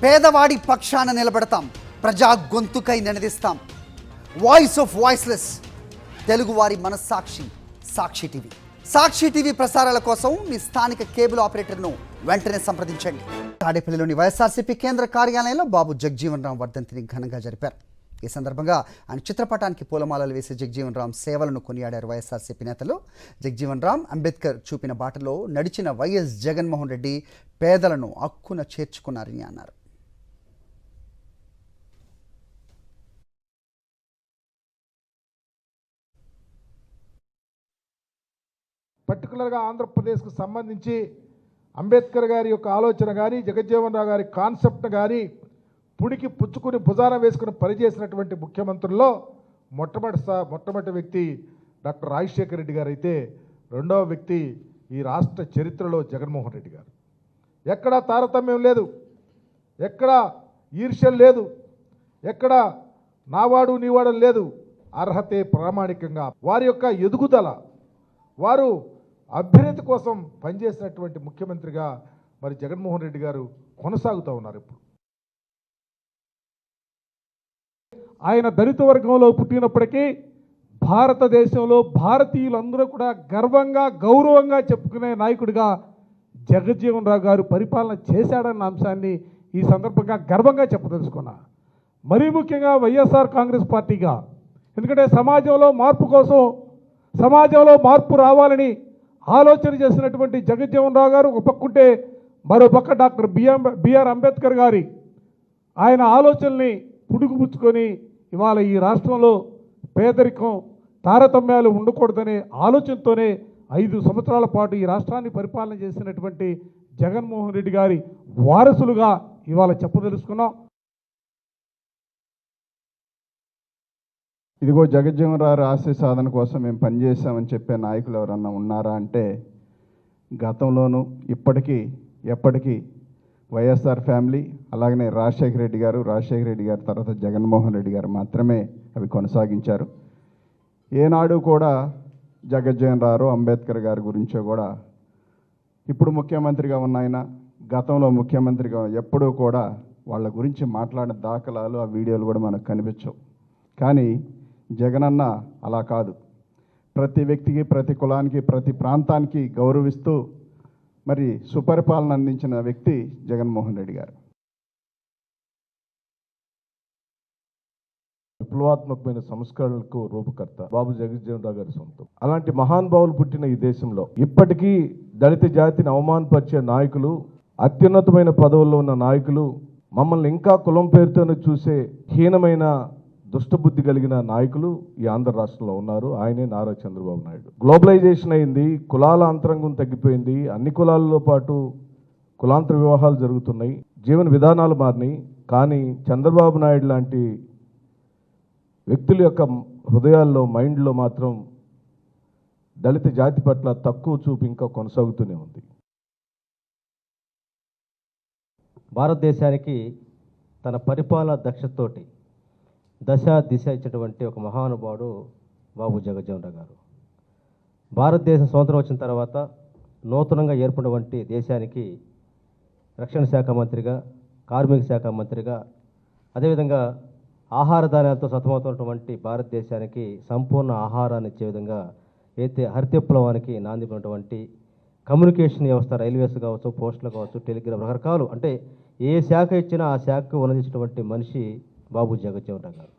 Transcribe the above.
పేదవాడి పక్షాన నిలబడతాం, ప్రజా గొంతుకై నినదిస్తాం. వాయిస్ ఆఫ్ వాయిస్లెస్, తెలుగువారి మనస్సాక్షి సాక్షి టీవీ. సాక్షి టీవీ ప్రసారాల కోసం మీ స్థానిక కేబుల్ ఆపరేటర్ను వెంటనే సంప్రదించండి. తాడేపల్లిలోని వైఎస్ఆర్సీపీ కేంద్ర కార్యాలయంలో బాబు జగజ్జీవన్ రామ్ వర్ధంతిని ఘనంగా జరిపారు. ఈ సందర్భంగా ఆయన చిత్రపటానికి పూలమాలలు వేసి జగజ్జీవన్ రామ్ సేవలను కొనియాడారు. వైఎస్ఆర్సీపీ నేతలు జగజ్జీవన్ రామ్ అంబేద్కర్ చూపిన బాటలో నడిచిన వైఎస్ జగన్మోహన్ రెడ్డి పేదలను హక్కున చేర్చుకున్నారని అన్నారు. పర్టికులర్గా ఆంధ్రప్రదేశ్కు సంబంధించి అంబేద్కర్ గారి యొక్క ఆలోచన కానీ జగజ్జీవన్ రావు గారి కాన్సెప్ట్ కానీ పుడికి పుచ్చుకుని భుజాన వేసుకుని పనిచేసినటువంటి ముఖ్యమంత్రుల్లో మొట్టమొదటి వ్యక్తి డాక్టర్ రాజశేఖర రెడ్డి గారు అయితే, రెండవ వ్యక్తి ఈ రాష్ట్ర చరిత్రలో జగన్మోహన్ రెడ్డి గారు. ఎక్కడా తారతమ్యం లేదు, ఎక్కడా ఈర్ష్యం లేదు, ఎక్కడ నావాడు నీవాడు లేదు. అర్హతే ప్రామాణికంగా వారి యొక్క ఎదుగుదల, వారు అభ్యున్నతి కోసం పనిచేసినటువంటి ముఖ్యమంత్రిగా మరి జగన్మోహన్ రెడ్డి గారు కొనసాగుతూ ఉన్నారు. ఇప్పుడు ఆయన దళిత వర్గంలో పుట్టినప్పటికీ భారతదేశంలో భారతీయులందరూ కూడా గర్వంగా గౌరవంగా చెప్పుకునే నాయకుడిగా జగజ్జీవన్ రావు గారు పరిపాలన చేశాడన్న అంశాన్ని ఈ సందర్భంగా గర్వంగా చెప్పదలుచుకున్నా. మరీ ముఖ్యంగా వైఎస్ఆర్ కాంగ్రెస్ పార్టీగా, ఎందుకంటే సమాజంలో మార్పు కోసం, సమాజంలో మార్పు రావాలని ఆలోచన చేసినటువంటి జగజ్జీవన్ రావు గారు ఒక పక్కుంటే, మరో పక్క డాక్టర్ బిఆర్ అంబేద్కర్ గారి ఆయన ఆలోచనల్ని పుడుకుపుచ్చుకొని ఇవాళ ఈ రాష్ట్రంలో పేదరికం, తారతమ్యాలు ఉండకూడదనే ఆలోచనతోనే 5 సంవత్సరాల పాటు ఈ రాష్ట్రాన్ని పరిపాలన చేసినటువంటి జగన్మోహన్ రెడ్డి గారి వారసులుగా ఇవాళ చెప్పదలుచుకున్నాం. ఇదిగో జగజ్జీవన్ రావు ఆశయ సాధన కోసం మేము పనిచేసామని చెప్పే నాయకులు ఎవరన్నా ఉన్నారా అంటే, గతంలోనూ ఇప్పటికీ ఎప్పటికీ వైఎస్ఆర్ ఫ్యామిలీ, అలాగనే రాజశేఖర రెడ్డి గారు తర్వాత జగన్మోహన్ రెడ్డి గారు మాత్రమే అవి కొనసాగించారు. ఏనాడు కూడా జగజ్జీవన్ రావు అంబేద్కర్ గారి గురించో కూడా, ఇప్పుడు ముఖ్యమంత్రిగా ఉన్న ఆయన గతంలో ముఖ్యమంత్రిగా ఎప్పుడూ కూడా వాళ్ళ గురించి మాట్లాడిన దాఖలాలు, ఆ వీడియోలు కూడా మనకు కనిపించవు. కానీ జగనన్న అలా కాదు. ప్రతి వ్యక్తికి, ప్రతి కులానికి, ప్రతి ప్రాంతానికి గౌరవిస్తూ మరి సుపరిపాలన అందించిన వ్యక్తి జగన్మోహన్ రెడ్డి గారు. విప్లవాత్మకమైన సంస్కరణలకు రూపకర్త బాబు జగజ్జీవన్ రావు గారి సొంతం. అలాంటి మహానుభావులు పుట్టిన ఈ దేశంలో ఇప్పటికీ దళిత జాతిని అవమానపరిచే నాయకులు, అత్యున్నతమైన పదవుల్లో ఉన్న నాయకులు, మమ్మల్ని ఇంకా కులం పేరుతోనే చూసే హీనమైన దుష్టబుద్ధి కలిగిన నాయకులు ఈ ఆంధ్ర రాష్ట్రంలో ఉన్నారు. ఆయనే నారా చంద్రబాబు నాయుడు. గ్లోబలైజేషన్ అయింది, కులాల అంతరంగం తగ్గిపోయింది, అన్ని కులాలతో పాటు కులాంతర వివాహాలు జరుగుతున్నాయి, జీవన విధానాలు మారినాయి. కానీ చంద్రబాబు నాయుడు లాంటి వ్యక్తుల యొక్క హృదయాల్లో, మైండ్లో మాత్రం దళిత జాతి పట్ల తక్కువ చూపు ఇంకా కొనసాగుతూనే ఉంది. భారతదేశానికి తన పరిపాలన దక్షతతోటి దశ దిశ ఇచ్చినటువంటి ఒక మహానుభావుడు బాబు జగజ్జీవన్ రావు గారు. భారతదేశం స్వతంత్రం వచ్చిన తర్వాత నూతనంగా ఏర్పడినటువంటి దేశానికి రక్షణ శాఖ మంత్రిగా, కార్మిక శాఖ మంత్రిగా, అదేవిధంగా ఆహార ధాన్యాలతో సతమవుతున్నటువంటి భారతదేశానికి సంపూర్ణ ఆహారాన్ని ఇచ్చే విధంగా అయితే హరితవిప్లవానికి నాంది పడినటువంటి కమ్యూనికేషన్ వ్యవస్థ, రైల్వేస్ కావచ్చు, పోస్టులు కావచ్చు, టెలిగ్రాఫ్, రకరకాలు, అంటే ఏ శాఖ ఇచ్చినా ఆ శాఖకు ఉన్నదించినటువంటి మనిషి బాబు జగజ్జీవన్ రావు గారు.